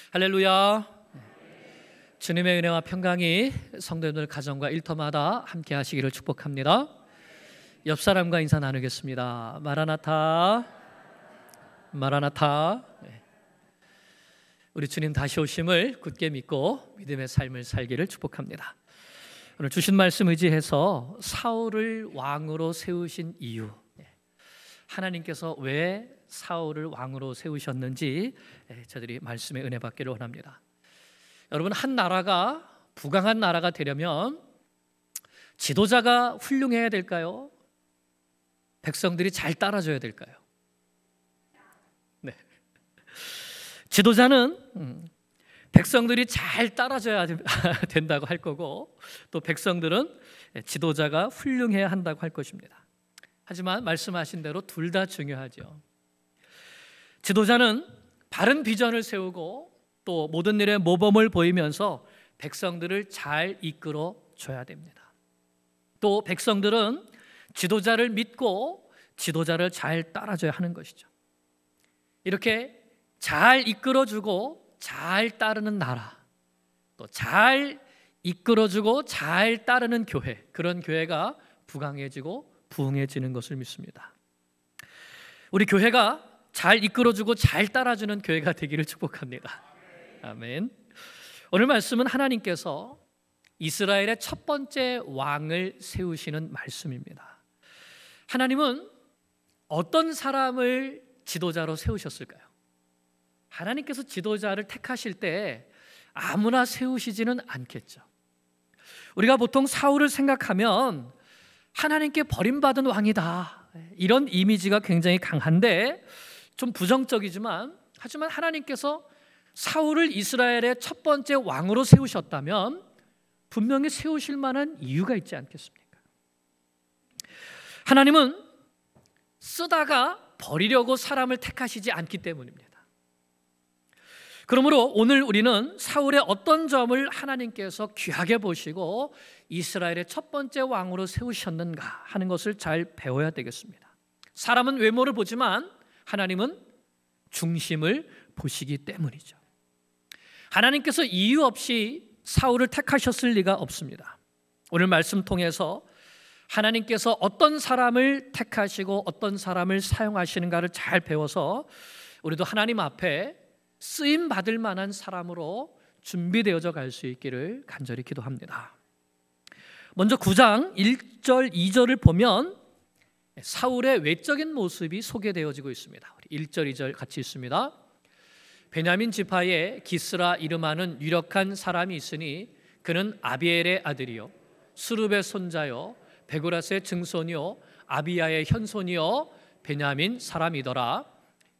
할렐루야. 주님의 은혜와 평강이 성도님들 가정과 일터마다 함께 하시기를 축복합니다. 옆 사람과 인사 나누겠습니다. 마라나타, 마라나타. 우리 주님 다시 오심을 굳게 믿고 믿음의 삶을 살기를 축복합니다. 오늘 주신 말씀 의지해서 사울을 왕으로 세우신 이유, 하나님께서 왜 사울을 왕으로 세우셨는지 저들이 말씀의 은혜 받기를 원합니다. 여러분, 한 나라가 부강한 나라가 되려면 지도자가 훌륭해야 될까요? 백성들이 잘 따라줘야 될까요? 네. 지도자는 백성들이 잘 따라줘야 된다고 할 거고, 또 백성들은 지도자가 훌륭해야 한다고 할 것입니다. 하지만 말씀하신 대로 둘 다 중요하죠. 지도자는 바른 비전을 세우고 또 모든 일에 모범을 보이면서 백성들을 잘 이끌어 줘야 됩니다. 또 백성들은 지도자를 믿고 지도자를 잘 따라줘야 하는 것이죠. 이렇게 잘 이끌어주고 잘 따르는 나라, 또 잘 이끌어주고 잘 따르는 교회, 그런 교회가 부강해지고 부흥해지는 것을 믿습니다. 우리 교회가 잘 이끌어주고 잘 따라주는 교회가 되기를 축복합니다. 아멘. 오늘 말씀은 하나님께서 이스라엘의 첫 번째 왕을 세우시는 말씀입니다. 하나님은 어떤 사람을 지도자로 세우셨을까요? 하나님께서 지도자를 택하실 때 아무나 세우시지는 않겠죠. 우리가 보통 사울을 생각하면 하나님께 버림받은 왕이다, 이런 이미지가 굉장히 강한데 좀 부정적이지만, 하지만 하나님께서 사울을 이스라엘의 첫 번째 왕으로 세우셨다면 분명히 세우실 만한 이유가 있지 않겠습니까? 하나님은 쓰다가 버리려고 사람을 택하시지 않기 때문입니다. 그러므로 오늘 우리는 사울의 어떤 점을 하나님께서 귀하게 보시고 이스라엘의 첫 번째 왕으로 세우셨는가 하는 것을 잘 배워야 되겠습니다. 사람은 외모를 보지만 하나님은 중심을 보시기 때문이죠. 하나님께서 이유 없이 사울을 택하셨을 리가 없습니다. 오늘 말씀 통해서 하나님께서 어떤 사람을 택하시고 어떤 사람을 사용하시는가를 잘 배워서 우리도 하나님 앞에 쓰임 받을 만한 사람으로 준비되어져 갈 수 있기를 간절히 기도합니다. 먼저 9장 1절 2절을 보면 사울의 외적인 모습이 소개되어지고 있습니다. 1절 2절 같이 있습니다. 베냐민 지파에 기스라 이름하는 유력한 사람이 있으니 그는 아비엘의 아들이요 스룹의 손자요 베고라스의 증손이요 아비야의 현손이요 베냐민 사람이더라.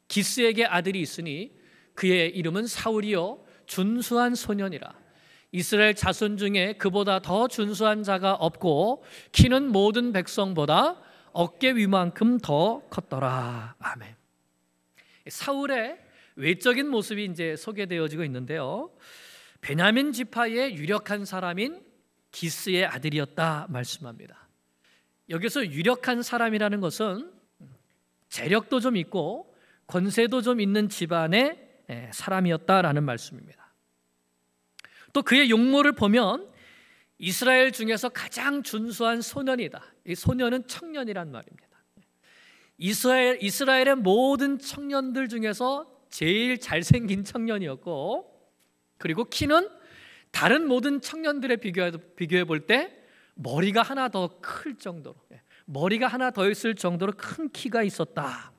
기스에게 아들이 있으니 그의 이름은 사울이요 준수한 소년이라. 이스라엘 자손 중에 그보다 더 준수한 자가 없고 키는 모든 백성보다 어깨 위만큼 더 컸더라. 아멘. 사울의 외적인 모습이 이제 소개되어지고 있는데요, 베냐민 지파의 유력한 사람인 기스의 아들이었다 말씀합니다. 여기서 유력한 사람이라는 것은 재력도 좀 있고 권세도 좀 있는 집안의 사람이었다라는 말씀입니다. 또 그의 용모를 보면 이스라엘 중에서 가장 준수한 소년이다. 이 소년은 청년이란 말입니다. 이스라엘의 모든 청년들 중에서 제일 잘생긴 청년이었고, 그리고 키는 다른 모든 청년들에 비교해 볼 때 머리가 하나 더 클 정도로, 머리가 하나 더 있을 정도로 큰 키가 있었다.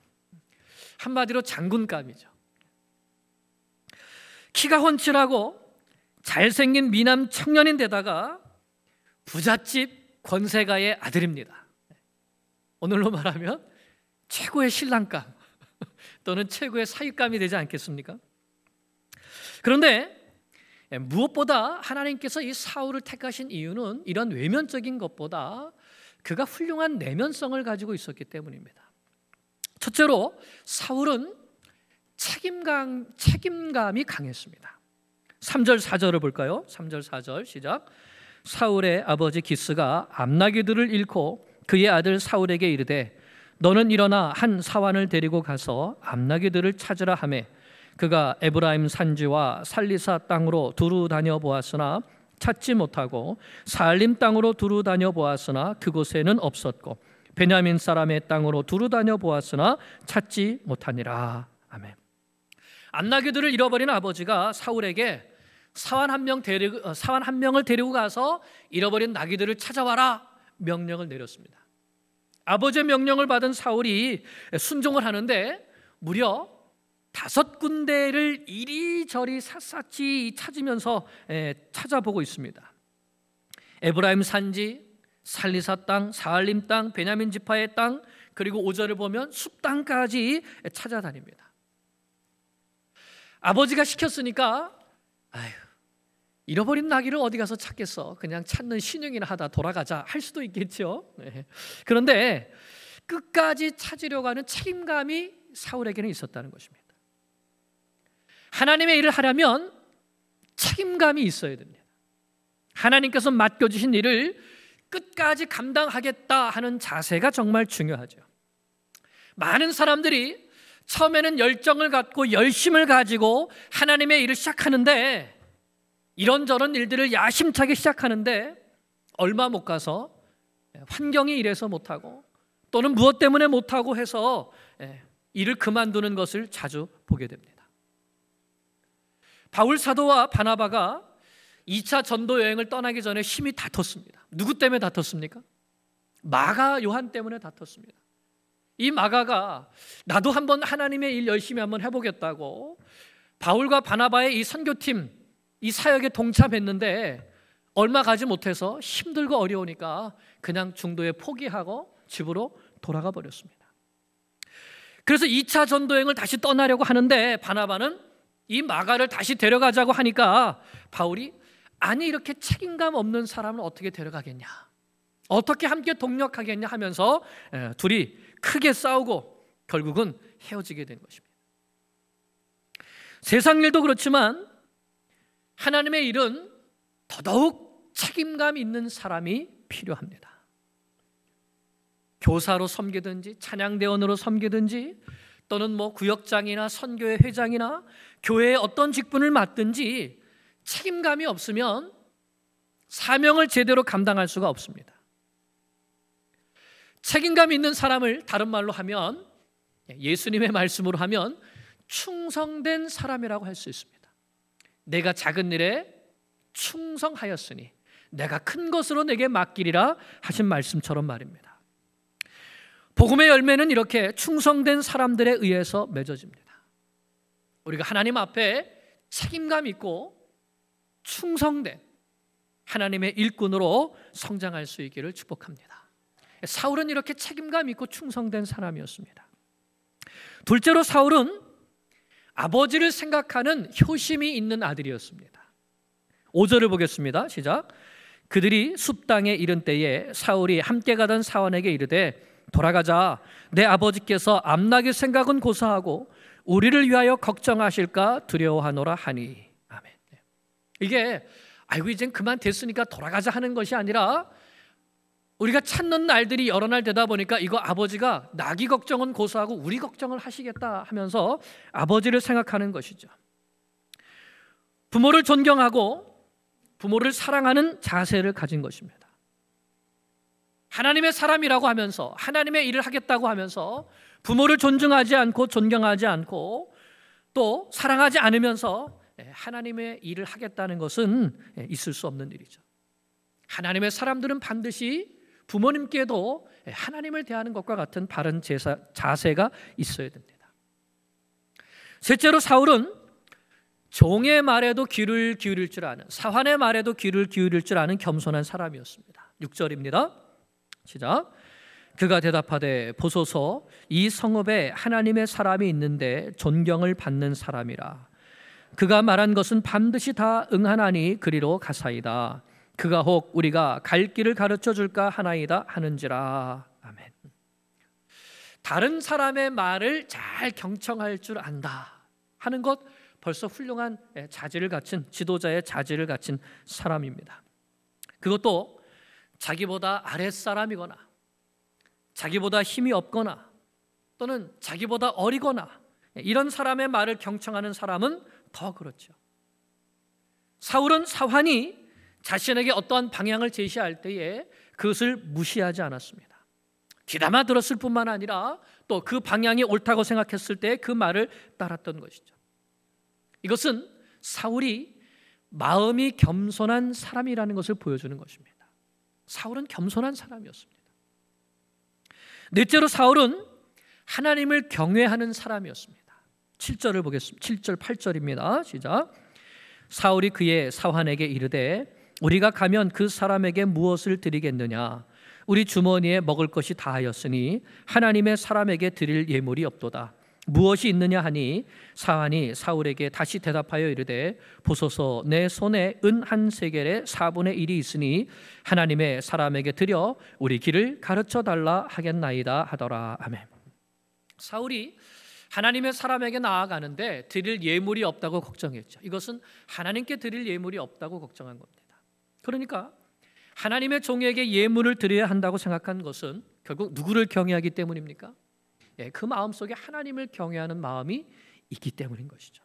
한마디로 장군감이죠. 키가 훤칠하고 잘생긴 미남 청년인데다가 부잣집 권세가의 아들입니다. 오늘로 말하면 최고의 신랑감 또는 최고의 사윗감이 되지 않겠습니까? 그런데 무엇보다 하나님께서 이 사울을 택하신 이유는 이런 외면적인 것보다 그가 훌륭한 내면성을 가지고 있었기 때문입니다. 첫째로 사울은 책임감이 강했습니다. 3절 4절을 볼까요? 3절 4절 시작. 사울의 아버지 기스가 암나기들을 잃고 그의 아들 사울에게 이르되 너는 일어나 한 사환을 데리고 가서 암나기들을 찾으라 하매 그가 에브라임 산지와 살리사 땅으로 두루 다녀 보았으나 찾지 못하고 살림 땅으로 두루 다녀 보았으나 그곳에는 없었고 베냐민 사람의 땅으로 두루 다녀 보았으나 찾지 못하니라. 아멘. 암나귀들을 잃어버린 아버지가 사울에게 사환 한 명을 데리고 가서 잃어버린 나귀들을 찾아와라 명령을 내렸습니다. 아버지의 명령을 받은 사울이 순종을 하는데 무려 5군데를 이리저리 샅샅이 찾으면서 찾아보고 있습니다. 에브라임 산지, 살리사 땅, 사알림 땅, 베냐민 지파의 땅, 그리고 5절을 보면 숲 땅까지 찾아다닙니다. 아버지가 시켰으니까 잃어버린 나귀를 어디 가서 찾겠어, 그냥 찾는 신용이나 하다 돌아가자 할 수도 있겠죠. 그런데 끝까지 찾으려고 하는 책임감이 사울에게는 있었다는 것입니다. 하나님의 일을 하려면 책임감이 있어야 됩니다. 하나님께서 맡겨주신 일을 끝까지 감당하겠다 하는 자세가 정말 중요하죠. 많은 사람들이 처음에는 열정을 갖고 열심을 가지고 하나님의 일을 시작하는데, 이런저런 일들을 야심차게 시작하는데 얼마 못 가서 환경이 이래서 못하고 또는 무엇 때문에 못하고 해서 일을 그만두는 것을 자주 보게 됩니다. 바울 사도와 바나바가 2차 전도 여행을 떠나기 전에 힘이 다퉜습니다. 누구 때문에 다퉜습니까? 마가 요한 때문에 다퉜습니다. 이 마가가 나도 한번 하나님의 일 열심히 한번 해보겠다고 바울과 바나바의 이 선교팀, 이 사역에 동참했는데 얼마 가지 못해서 힘들고 어려우니까 그냥 중도에 포기하고 집으로 돌아가 버렸습니다. 그래서 2차 전도여행을 다시 떠나려고 하는데 바나바는 이 마가를 다시 데려가자고 하니까 바울이 아니 이렇게 책임감 없는 사람을 어떻게 데려가겠냐, 어떻게 함께 동력하겠냐 하면서 둘이 크게 싸우고 결국은 헤어지게 된 것입니다. 세상 일도 그렇지만 하나님의 일은 더더욱 책임감 있는 사람이 필요합니다. 교사로 섬기든지 찬양대원으로 섬기든지 또는 구역장이나 선교회 회장이나 교회의 어떤 직분을 맡든지 책임감이 없으면 사명을 제대로 감당할 수가 없습니다. 책임감 있는 사람을 다른 말로 하면, 예수님의 말씀으로 하면 충성된 사람이라고 할 수 있습니다. 내가 작은 일에 충성하였으니 내가 큰 것으로 내게 맡기리라 하신 말씀처럼 말입니다. 복음의 열매는 이렇게 충성된 사람들에 의해서 맺어집니다. 우리가 하나님 앞에 책임감 있고 충성된 하나님의 일꾼으로 성장할 수 있기를 축복합니다. 사울은 이렇게 책임감 있고 충성된 사람이었습니다. 둘째로 사울은 아버지를 생각하는 효심이 있는 아들이었습니다. 5절을 보겠습니다. 시작. 그들이 숲 땅에 이른 때에 사울이 함께 가던 사원에게 이르되 돌아가자, 내 아버지께서 암나귀 생각은 고사하고 우리를 위하여 걱정하실까 두려워하노라 하니. 아멘. 이게 아이고 이젠 그만 됐으니까 돌아가자 하는 것이 아니라 우리가 찾는 날들이 여러 날 되다 보니까 이거 아버지가 나귀 걱정은 고사하고 우리 걱정을 하시겠다 하면서 아버지를 생각하는 것이죠. 부모를 존경하고 부모를 사랑하는 자세를 가진 것입니다. 하나님의 사람이라고 하면서 하나님의 일을 하겠다고 하면서 부모를 존중하지 않고 존경하지 않고 또 사랑하지 않으면서 하나님의 일을 하겠다는 것은 있을 수 없는 일이죠. 하나님의 사람들은 반드시 부모님께도 하나님을 대하는 것과 같은 바른 자세가 있어야 됩니다. 셋째로 사울은 종의 말에도 귀를 기울일 줄 아는, 사환의 말에도 귀를 기울일 줄 아는 겸손한 사람이었습니다. 6절입니다. 시작. 그가 대답하되 보소서, 이 성읍에 하나님의 사람이 있는데 존경을 받는 사람이라. 그가 말한 것은 반드시 다 응하나니 그리로 가사이다. 그가 혹 우리가 갈 길을 가르쳐 줄까 하나이다 하는지라. 아멘. 다른 사람의 말을 잘 경청할 줄 안다 하는 것, 벌써 훌륭한 자질을 갖춘 지도자의 자질을 갖춘 사람입니다. 그것도 자기보다 아랫사람이거나 자기보다 힘이 없거나 또는 자기보다 어리거나 이런 사람의 말을 경청하는 사람은 더 그렇죠. 사울은 사환이 자신에게 어떠한 방향을 제시할 때에 그것을 무시하지 않았습니다. 귀담아 들었을 뿐만 아니라 또 그 방향이 옳다고 생각했을 때 그 말을 따랐던 것이죠. 이것은 사울이 마음이 겸손한 사람이라는 것을 보여주는 것입니다. 사울은 겸손한 사람이었습니다. 넷째로 사울은 하나님을 경외하는 사람이었습니다. 7절을 보겠습니다. 7절 8절입니다. 시작. 사울이 그의 사환에게 이르되 우리가 가면 그 사람에게 무엇을 드리겠느냐? 우리 주머니에 먹을 것이 다하였으니 하나님의 사람에게 드릴 예물이 없도다. 무엇이 있느냐 하니 사환이 사울에게 다시 대답하여 이르되 보소서 내 손에 은 한 세겔의 4분의 1이 있으니 하나님의 사람에게 드려 우리 길을 가르쳐 달라 하겠나이다 하더라. 아멘. 사울이 하나님의 사람에게 나아가는데 드릴 예물이 없다고 걱정했죠. 이것은 하나님께 드릴 예물이 없다고 걱정한 겁니다. 그러니까 하나님의 종에게 예물을 드려야 한다고 생각한 것은 결국 누구를 경외하기 때문입니까? 그 마음속에 하나님을 경외하는 마음이 있기 때문인 것이죠.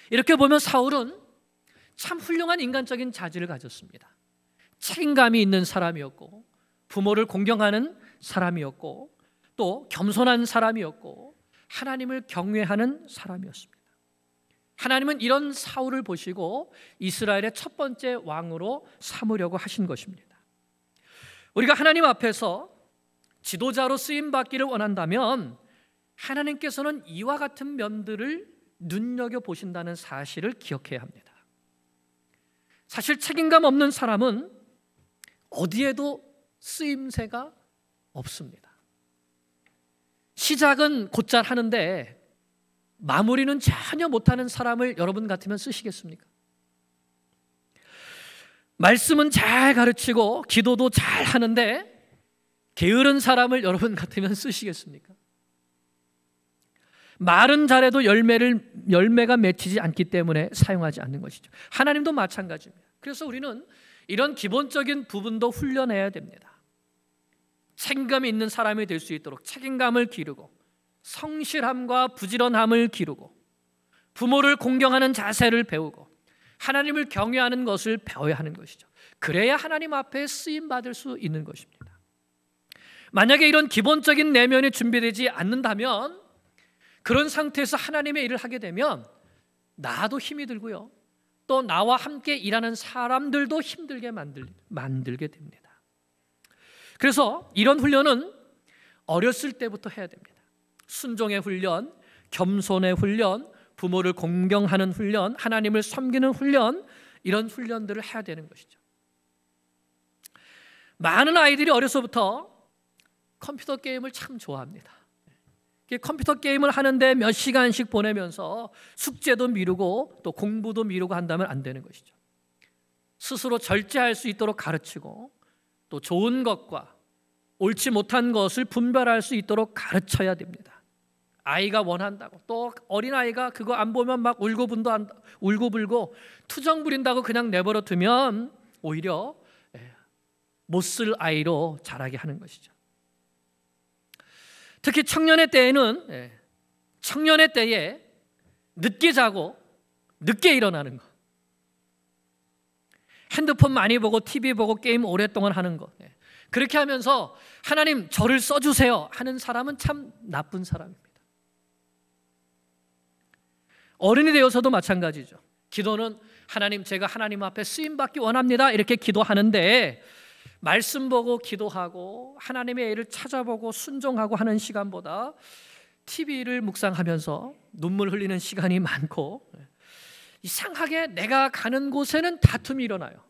이렇게 보면 사울은 참 훌륭한 인간적인 자질을 가졌습니다. 책임감이 있는 사람이었고 부모를 공경하는 사람이었고 또 겸손한 사람이었고 하나님을 경외하는 사람이었습니다. 하나님은 이런 사울을 보시고 이스라엘의 첫 번째 왕으로 삼으려고 하신 것입니다. 우리가 하나님 앞에서 지도자로 쓰임받기를 원한다면 하나님께서는 이와 같은 면들을 눈여겨보신다는 사실을 기억해야 합니다. 사실 책임감 없는 사람은 어디에도 쓰임새가 없습니다. 시작은 곧잘 하는데 마무리는 전혀 못하는 사람을 여러분 같으면 쓰시겠습니까? 말씀은 잘 가르치고 기도도 잘 하는데 게으른 사람을 여러분 같으면 쓰시겠습니까? 말은 잘해도 열매가 맺히지 않기 때문에 사용하지 않는 것이죠. 하나님도 마찬가지입니다. 그래서 우리는 이런 기본적인 부분도 훈련해야 됩니다. 책임감이 있는 사람이 될 수 있도록 책임감을 기르고 성실함과 부지런함을 기르고 부모를 공경하는 자세를 배우고 하나님을 경외하는 것을 배워야 하는 것이죠. 그래야 하나님 앞에 쓰임받을 수 있는 것입니다. 만약에 이런 기본적인 내면이 준비되지 않는다면 그런 상태에서 하나님의 일을 하게 되면 나도 힘이 들고요. 또 나와 함께 일하는 사람들도 힘들게 만들게 됩니다. 그래서 이런 훈련은 어렸을 때부터 해야 됩니다. 순종의 훈련, 겸손의 훈련, 부모를 공경하는 훈련, 하나님을 섬기는 훈련, 이런 훈련들을 해야 되는 것이죠. 많은 아이들이 어려서부터 컴퓨터 게임을 참 좋아합니다. 컴퓨터 게임을 하는데 몇 시간씩 보내면서 숙제도 미루고 또 공부도 미루고 한다면 안 되는 것이죠. 스스로 절제할 수 있도록 가르치고 또 좋은 것과 옳지 못한 것을 분별할 수 있도록 가르쳐야 됩니다. 아이가 원한다고 또 어린아이가 그거 안 보면 막 울고불고 투정 부린다고 그냥 내버려 두면 오히려 못 쓸 아이로 자라게 하는 것이죠. 특히 청년의 때에 늦게 자고 늦게 일어나는 것, 핸드폰 많이 보고 TV 보고 게임 오랫동안 하는 것, 그렇게 하면서 하나님 저를 써주세요 하는 사람은 참 나쁜 사람입니다. 어른이 되어서도 마찬가지죠. 기도는 하나님 제가 하나님 앞에 쓰임받기 원합니다 이렇게 기도하는데 말씀 보고 기도하고 하나님의 일을 찾아보고 순종하고 하는 시간보다 TV를 묵상하면서 눈물 흘리는 시간이 많고 이상하게 내가 가는 곳에는 다툼이 일어나요.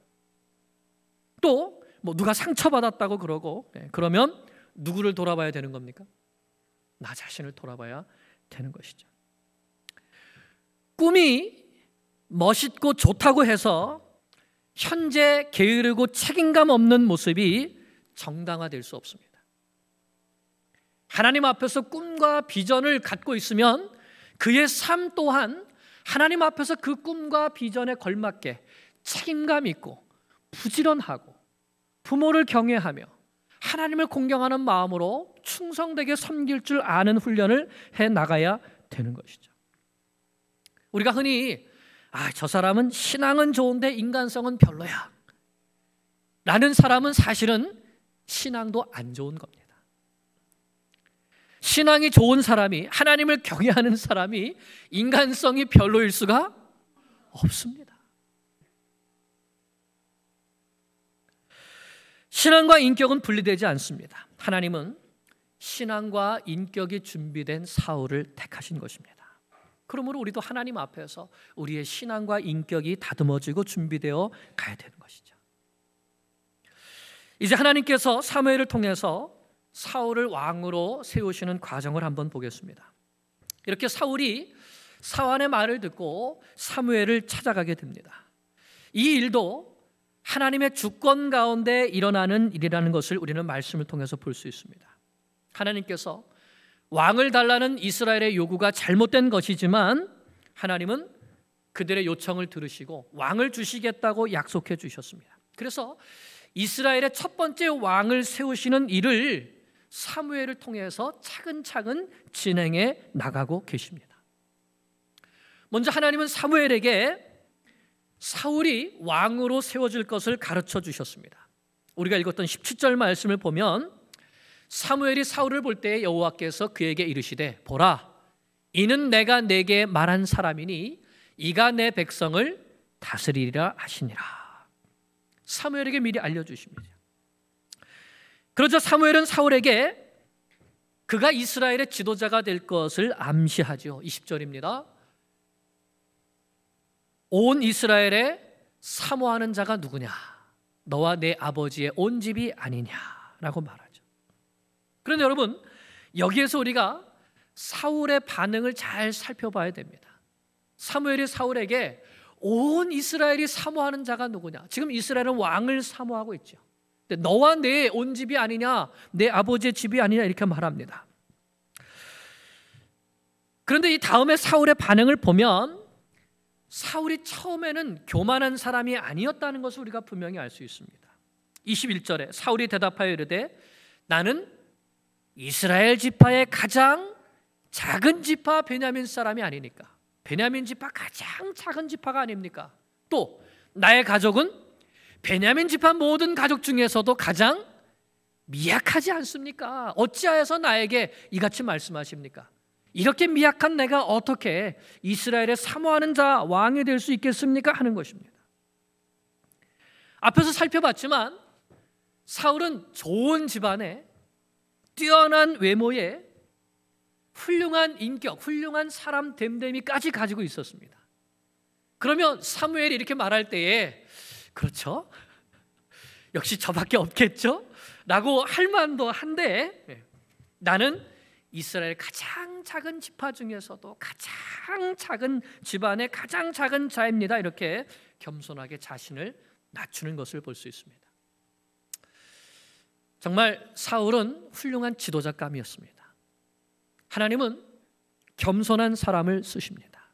또 누가 상처받았다고 그러고 그러면 누구를 돌아봐야 되는 겁니까? 나 자신을 돌아봐야 되는 것이죠. 꿈이 멋있고 좋다고 해서 현재 게으르고 책임감 없는 모습이 정당화될 수 없습니다. 하나님 앞에서 꿈과 비전을 갖고 있으면 그의 삶 또한 하나님 앞에서 그 꿈과 비전에 걸맞게 책임감 있고 부지런하고 부모를 경외하며 하나님을 공경하는 마음으로 충성되게 섬길 줄 아는 훈련을 해 나가야 되는 것이죠. 우리가 흔히 저 사람은 신앙은 좋은데 인간성은 별로야 라는 사람은 사실은 신앙도 안 좋은 겁니다. 신앙이 좋은 사람이, 하나님을 경외하는 사람이 인간성이 별로일 수가 없습니다. 신앙과 인격은 분리되지 않습니다. 하나님은 신앙과 인격이 준비된 사울을 택하신 것입니다. 그러므로 우리도 하나님 앞에서 우리의 신앙과 인격이 다듬어지고 준비되어 가야 되는 것이죠. 이제 하나님께서 사무엘을 통해서 사울을 왕으로 세우시는 과정을 한번 보겠습니다. 이렇게 사울이 사환의 말을 듣고 사무엘을 찾아가게 됩니다. 이 일도 하나님의 주권 가운데 일어나는 일이라는 것을 우리는 말씀을 통해서 볼 수 있습니다. 하나님께서 왕을 달라는 이스라엘의 요구가 잘못된 것이지만 하나님은 그들의 요청을 들으시고 왕을 주시겠다고 약속해 주셨습니다. 그래서 이스라엘의 첫 번째 왕을 세우시는 일을 사무엘을 통해서 차근차근 진행해 나가고 계십니다. 먼저 하나님은 사무엘에게 사울이 왕으로 세워질 것을 가르쳐 주셨습니다. 우리가 읽었던 17절 말씀을 보면 사무엘이 사울을 볼 때 여호와께서 그에게 이르시되 보라 이는 내가 내게 말한 사람이니 이가 내 백성을 다스리리라 하시니라. 사무엘에게 미리 알려주십니다. 그러자 사무엘은 사울에게 그가 이스라엘의 지도자가 될 것을 암시하죠. 20절입니다. 온 이스라엘에 사모하는 자가 누구냐? 너와 내 아버지의 온 집이 아니냐라고 말하죠. 그런데 여러분, 여기에서 우리가 사울의 반응을 잘 살펴봐야 됩니다. 사무엘이 사울에게 온 이스라엘이 사모하는 자가 누구냐? 지금 이스라엘은 왕을 사모하고 있죠. 근데 너와 내 온 집이 아니냐? 내 아버지의 집이 아니냐? 이렇게 말합니다. 그런데 이 다음에 사울의 반응을 보면 사울이 처음에는 교만한 사람이 아니었다는 것을 우리가 분명히 알 수 있습니다. 21절에 사울이 대답하여 이르되 나는 이스라엘 지파의 가장 작은 지파 베냐민 사람이 아니니까. 베냐민 지파 가장 작은 지파가 아닙니까? 또 나의 가족은 베냐민 지파 모든 가족 중에서도 가장 미약하지 않습니까? 어찌하여서 나에게 이같이 말씀하십니까? 이렇게 미약한 내가 어떻게 이스라엘에 사모하는 자 왕이 될 수 있겠습니까? 하는 것입니다. 앞에서 살펴봤지만 사울은 좋은 집안에 뛰어난 외모에 훌륭한 인격, 훌륭한 사람 됨됨이까지 가지고 있었습니다. 그러면 사무엘이 이렇게 말할 때에 그렇죠? 역시 저밖에 없겠죠? 라고 할 만도 한데 나는 이스라엘 가장 작은 지파 중에서도 가장 작은 집안의 가장 작은 자입니다. 이렇게 겸손하게 자신을 낮추는 것을 볼 수 있습니다. 정말 사울은 훌륭한 지도자감이었습니다. 하나님은 겸손한 사람을 쓰십니다.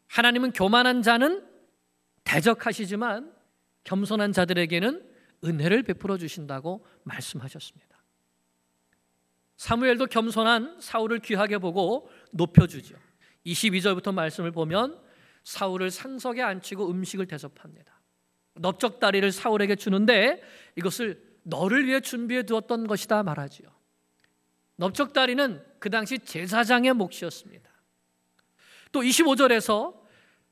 하나님은 교만한 자는 대적하시지만 겸손한 자들에게는 은혜를 베풀어 주신다고 말씀하셨습니다. 사무엘도 겸손한 사울을 귀하게 보고 높여주죠. 22절부터 말씀을 보면 사울을 상석에 앉히고 음식을 대접합니다. 넓적다리를 사울에게 주는데 이것을 너를 위해 준비해 두었던 것이다 말하지요. 넓적다리는 그 당시 제사장의 몫이었습니다. 또 25절에서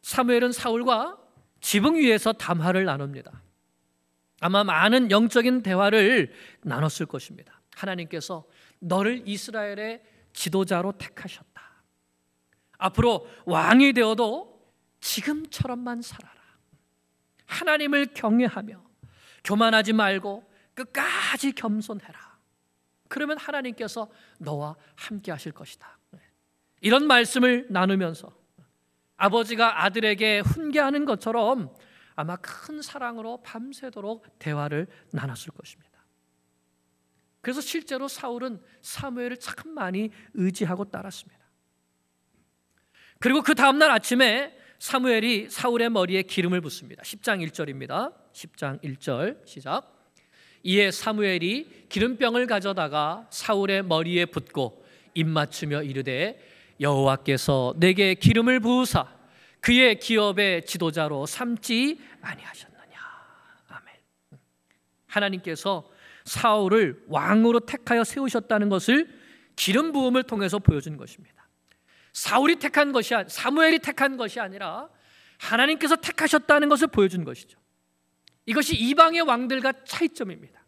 사무엘은 사울과 지붕 위에서 담화를 나눕니다. 아마 많은 영적인 대화를 나눴을 것입니다. 하나님께서 너를 이스라엘의 지도자로 택하셨다. 앞으로 왕이 되어도 지금처럼만 살아라. 하나님을 경외하며 교만하지 말고 끝까지 겸손해라. 그러면 하나님께서 너와 함께 하실 것이다. 이런 말씀을 나누면서 아버지가 아들에게 훈계하는 것처럼 아마 큰 사랑으로 밤새도록 대화를 나눴을 것입니다. 그래서 실제로 사울은 사무엘을 참 많이 의지하고 따랐습니다. 그리고 그 다음날 아침에 사무엘이 사울의 머리에 기름을 붓습니다. 10장 1절입니다. 10장 1절 시작. 이에 사무엘이 기름병을 가져다가 사울의 머리에 붓고 입맞추며 이르되 여호와께서 내게 기름을 부으사 그의 기업의 지도자로 삼지 아니하셨느냐. 아멘. 하나님께서 사울을 왕으로 택하여 세우셨다는 것을 기름 부음을 통해서 보여준 것입니다. 사무엘이 택한 것이 아니라 하나님께서 택하셨다는 것을 보여준 것이죠. 이것이 이방의 왕들과 차이점입니다.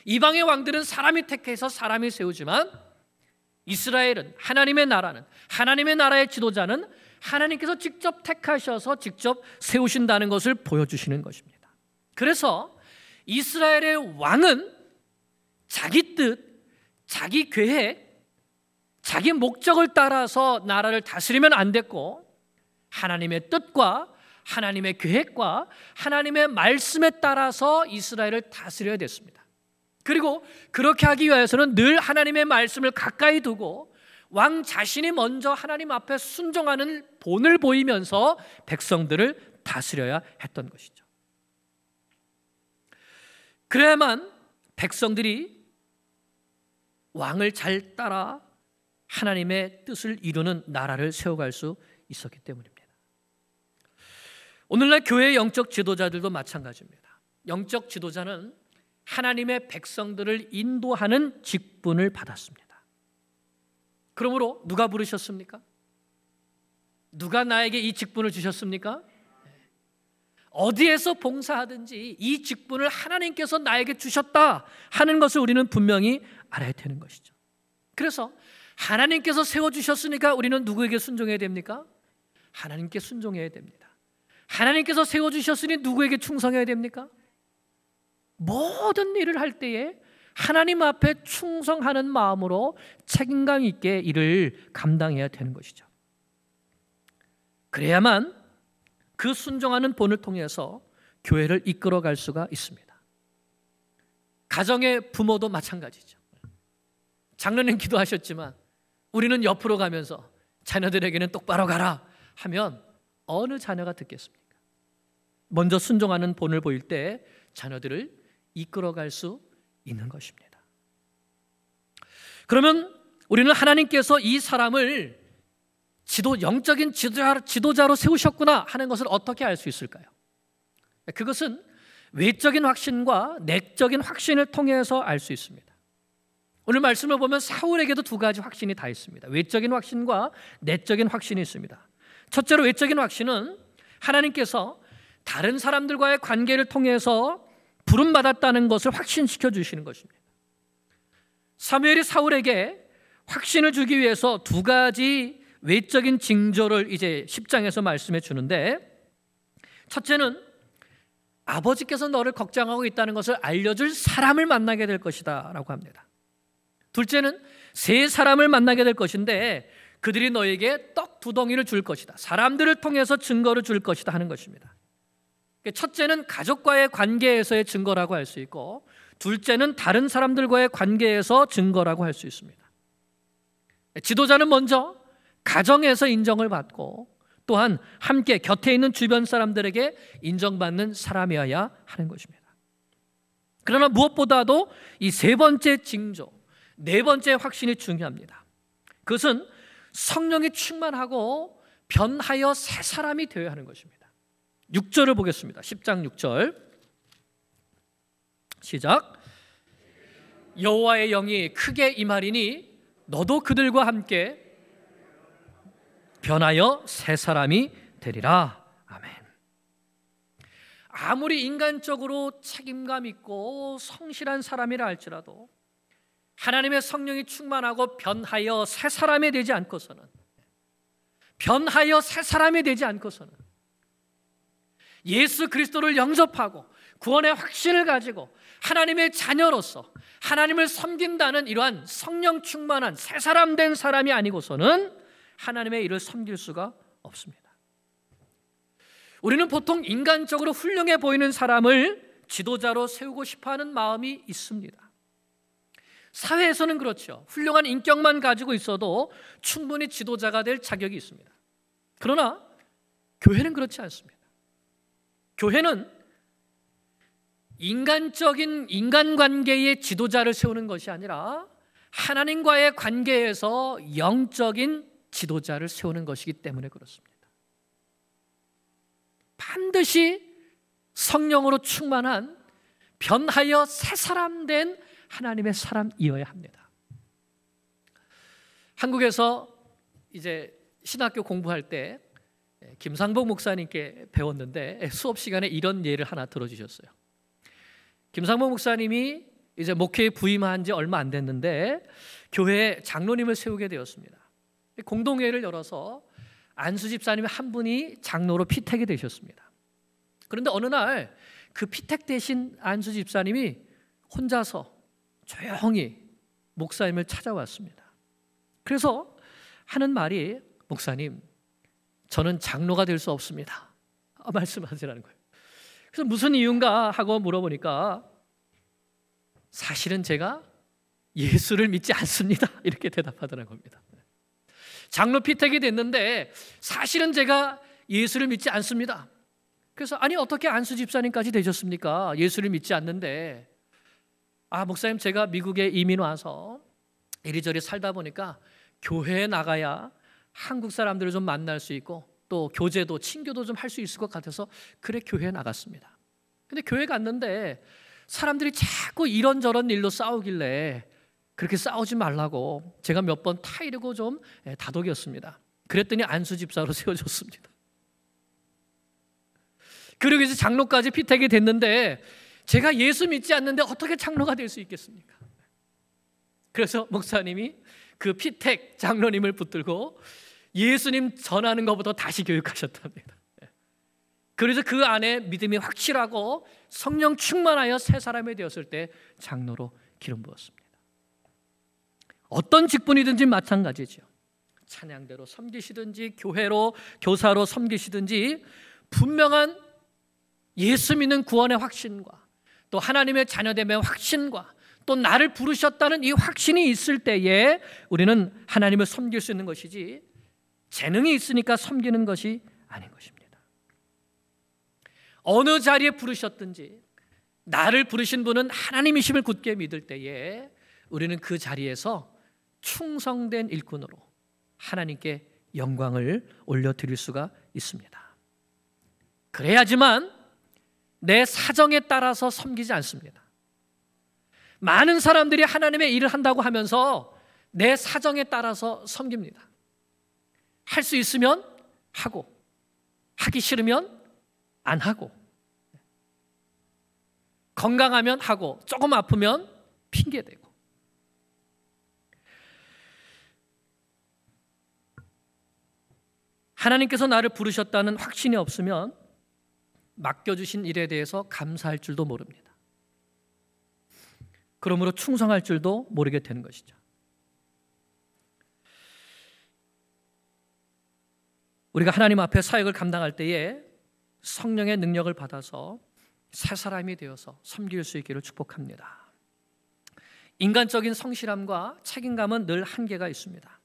이방의 왕들은 사람이 택해서 사람이 세우지만 이스라엘은, 하나님의 나라는, 하나님의 나라의 지도자는 하나님께서 직접 택하셔서 직접 세우신다는 것을 보여주시는 것입니다. 그래서 이스라엘의 왕은 자기 뜻, 자기 계획, 자기 목적을 따라서 나라를 다스리면 안 됐고, 하나님의 뜻과 하나님의 계획과 하나님의 말씀에 따라서 이스라엘을 다스려야 됐습니다. 그리고 그렇게 하기 위해서는 늘 하나님의 말씀을 가까이 두고 왕 자신이 먼저 하나님 앞에 순종하는 본을 보이면서 백성들을 다스려야 했던 것이죠. 그래야만 백성들이 왕을 잘 따라 하나님의 뜻을 이루는 나라를 세워갈 수 있었기 때문입니다. 오늘날 교회의 영적 지도자들도 마찬가지입니다. 영적 지도자는 하나님의 백성들을 인도하는 직분을 받았습니다. 그러므로 누가 부르셨습니까? 누가 나에게 이 직분을 주셨습니까? 어디에서 봉사하든지 이 직분을 하나님께서 나에게 주셨다 하는 것을 우리는 분명히 알아야 되는 것이죠. 그래서 하나님께서 세워주셨으니까 우리는 누구에게 순종해야 됩니까? 하나님께 순종해야 됩니다. 하나님께서 세워주셨으니 누구에게 충성해야 됩니까? 모든 일을 할 때에 하나님 앞에 충성하는 마음으로 책임감 있게 일을 감당해야 되는 것이죠. 그래야만 그 순종하는 본을 통해서 교회를 이끌어갈 수가 있습니다. 가정의 부모도 마찬가지죠. 장로님 기도하셨지만 우리는 옆으로 가면서 자녀들에게는 똑바로 가라 하면 어느 자녀가 듣겠습니까? 먼저 순종하는 본을 보일 때 자녀들을 이끌어갈 수 있는 것입니다. 그러면 우리는 하나님께서 이 사람을 영적인 지도자로 세우셨구나 하는 것을 어떻게 알 수 있을까요? 그것은 외적인 확신과 내적인 확신을 통해서 알 수 있습니다. 오늘 말씀을 보면 사울에게도 두 가지 확신이 다 있습니다. 외적인 확신과 내적인 확신이 있습니다. 첫째로 외적인 확신은 하나님께서 다른 사람들과의 관계를 통해서 부름받았다는 것을 확신시켜 주시는 것입니다. 사무엘이 사울에게 확신을 주기 위해서 두 가지 외적인 징조를 이제 10장에서 말씀해 주는데, 첫째는 아버지께서 너를 걱정하고 있다는 것을 알려줄 사람을 만나게 될 것이다 라고 합니다. 둘째는 세 사람을 만나게 될 것인데 그들이 너에게 떡 두 덩이를 줄 것이다, 사람들을 통해서 증거를 줄 것이다 하는 것입니다. 첫째는 가족과의 관계에서의 증거라고 할 수 있고, 둘째는 다른 사람들과의 관계에서 증거라고 할 수 있습니다. 지도자는 먼저 가정에서 인정을 받고 또한 함께 곁에 있는 주변 사람들에게 인정받는 사람이어야 하는 것입니다. 그러나 무엇보다도 이 세 번째 징조, 네 번째 확신이 중요합니다. 그것은 성령이 충만하고 변하여 새 사람이 되어야 하는 것입니다. 6절을 보겠습니다. 10장 6절 시작. 여호와의 영이 크게 임하리니 너도 그들과 함께 변하여 새 사람이 되리라. 아멘. 아무리 인간적으로 책임감 있고 성실한 사람이라 할지라도 하나님의 성령이 충만하고 변하여 새 사람이 되지 않고서는, 예수 그리스도를 영접하고 구원의 확신을 가지고 하나님의 자녀로서 하나님을 섬긴다는 이러한 성령 충만한 새 사람 된 사람이 아니고서는 하나님의 일을 섬길 수가 없습니다. 우리는 보통 인간적으로 훌륭해 보이는 사람을 지도자로 세우고 싶어하는 마음이 있습니다. 사회에서는 그렇죠. 훌륭한 인격만 가지고 있어도 충분히 지도자가 될 자격이 있습니다. 그러나 교회는 그렇지 않습니다. 교회는 인간적인 인간관계의 지도자를 세우는 것이 아니라 하나님과의 관계에서 영적인 지도자를 세우는 것이기 때문에 그렇습니다. 반드시 성령으로 충만한 변하여 새 사람 된 하나님의 사람이어야 합니다. 한국에서 이제 신학교 공부할 때 김상복 목사님께 배웠는데 수업 시간에 이런 예를 하나 들어주셨어요. 김상복 목사님이 이제 목회에 부임한 지 얼마 안 됐는데 교회에 장로님을 세우게 되었습니다. 공동회의를 열어서 안수 집사님 한 분이 장로로 피택이 되셨습니다. 그런데 어느 날 그 피택 되신 안수 집사님이 혼자서 조용히 목사님을 찾아왔습니다. 그래서 하는 말이, 목사님, 저는 장로가 될 수 없습니다. 말씀하시라는 거예요. 그래서 무슨 이유인가 하고 물어보니까 사실은 제가 예수를 믿지 않습니다. 이렇게 대답하더라는 겁니다. 장로 피택이 됐는데 사실은 제가 예수를 믿지 않습니다. 그래서 아니 어떻게 안수 집사님까지 되셨습니까? 예수를 믿지 않는데. 목사님, 제가 미국에 이민 와서 이리저리 살다 보니까 교회에 나가야 한국 사람들을 좀 만날 수 있고 또 교제도 친교도 좀 할 수 있을 것 같아서 그래 교회에 나갔습니다. 근데 교회 갔는데 사람들이 자꾸 이런저런 일로 싸우길래 그렇게 싸우지 말라고 제가 몇 번 타이르고 좀 다독였습니다. 그랬더니 안수 집사로 세워줬습니다. 그리고 이제 장로까지 피택이 됐는데 제가 예수 믿지 않는데 어떻게 장로가 될 수 있겠습니까? 그래서 목사님이 그 피택 장로님을 붙들고 예수님 전하는 것부터 다시 교육하셨답니다. 그래서 그 안에 믿음이 확실하고 성령 충만하여 새 사람이 되었을 때 장로로 기름 부었습니다. 어떤 직분이든지 마찬가지죠. 찬양대로 섬기시든지 교회로 교사로 섬기시든지 분명한 예수 믿는 구원의 확신과 또 하나님의 자녀됨의 확신과 또 나를 부르셨다는 이 확신이 있을 때에 우리는 하나님을 섬길 수 있는 것이지 재능이 있으니까 섬기는 것이 아닌 것입니다. 어느 자리에 부르셨든지 나를 부르신 분은 하나님이심을 굳게 믿을 때에 우리는 그 자리에서 충성된 일꾼으로 하나님께 영광을 올려드릴 수가 있습니다. 그래야지만 내 사정에 따라서 섬기지 않습니다. 많은 사람들이 하나님의 일을 한다고 하면서 내 사정에 따라서 섬깁니다. 할 수 있으면 하고 하기 싫으면 안 하고 건강하면 하고 조금 아프면 핑계대고 하나님께서 나를 부르셨다는 확신이 없으면 맡겨주신 일에 대해서 감사할 줄도 모릅니다. 그러므로 충성할 줄도 모르게 되는 것이죠. 우리가 하나님 앞에 사역을 감당할 때에 성령의 능력을 받아서 새 사람이 되어서 섬길 수 있기를 축복합니다. 인간적인 성실함과 책임감은 늘 한계가 있습니다.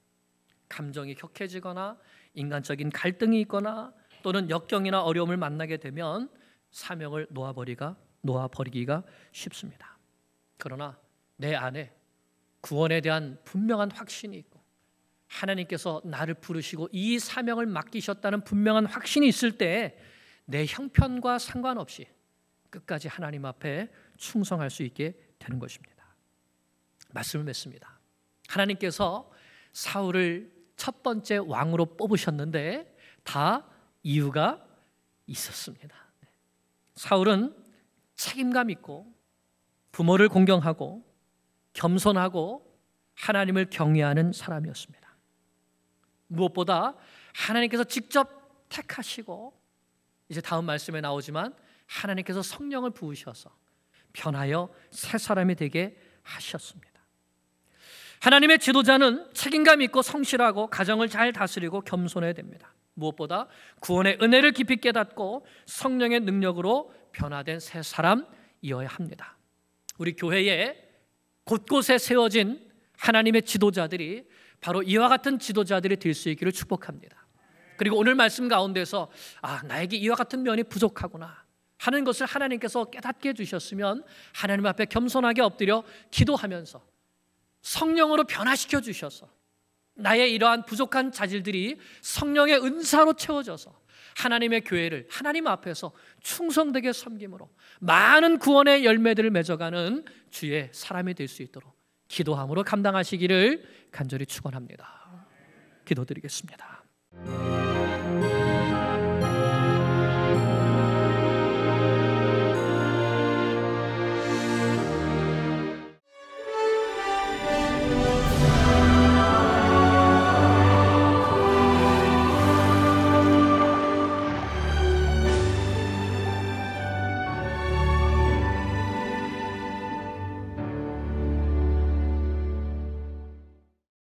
감정이 격해지거나 인간적인 갈등이 있거나 또는 역경이나 어려움을 만나게 되면 사명을 놓아버리기가 쉽습니다. 그러나 내 안에 구원에 대한 분명한 확신이 있고 하나님께서 나를 부르시고 이 사명을 맡기셨다는 분명한 확신이 있을 때 내 형편과 상관없이 끝까지 하나님 앞에 충성할 수 있게 되는 것입니다. 말씀을 맺습니다. 하나님께서 사울을 첫 번째 왕으로 뽑으셨는데 다 이유가 있었습니다. 사울은 책임감 있고 부모를 공경하고 겸손하고 하나님을 경외하는 사람이었습니다. 무엇보다 하나님께서 직접 택하시고 이제 다음 말씀에 나오지만 하나님께서 성령을 부으셔서 변하여 새 사람이 되게 하셨습니다. 하나님의 지도자는 책임감 있고 성실하고 가정을 잘 다스리고 겸손해야 됩니다. 무엇보다 구원의 은혜를 깊이 깨닫고 성령의 능력으로 변화된 새 사람이어야 합니다. 우리 교회에 곳곳에 세워진 하나님의 지도자들이 바로 이와 같은 지도자들이 될 수 있기를 축복합니다. 그리고 오늘 말씀 가운데서 나에게 이와 같은 면이 부족하구나 하는 것을 하나님께서 깨닫게 해주셨으면 하나님 앞에 겸손하게 엎드려 기도하면서 성령으로 변화시켜 주셔서 나의 이러한 부족한 자질들이 성령의 은사로 채워져서 하나님의 교회를 하나님 앞에서 충성되게 섬김으로 많은 구원의 열매들을 맺어가는 주의 사람이 될 수 있도록 기도함으로 감당하시기를 간절히 축원합니다. 기도드리겠습니다.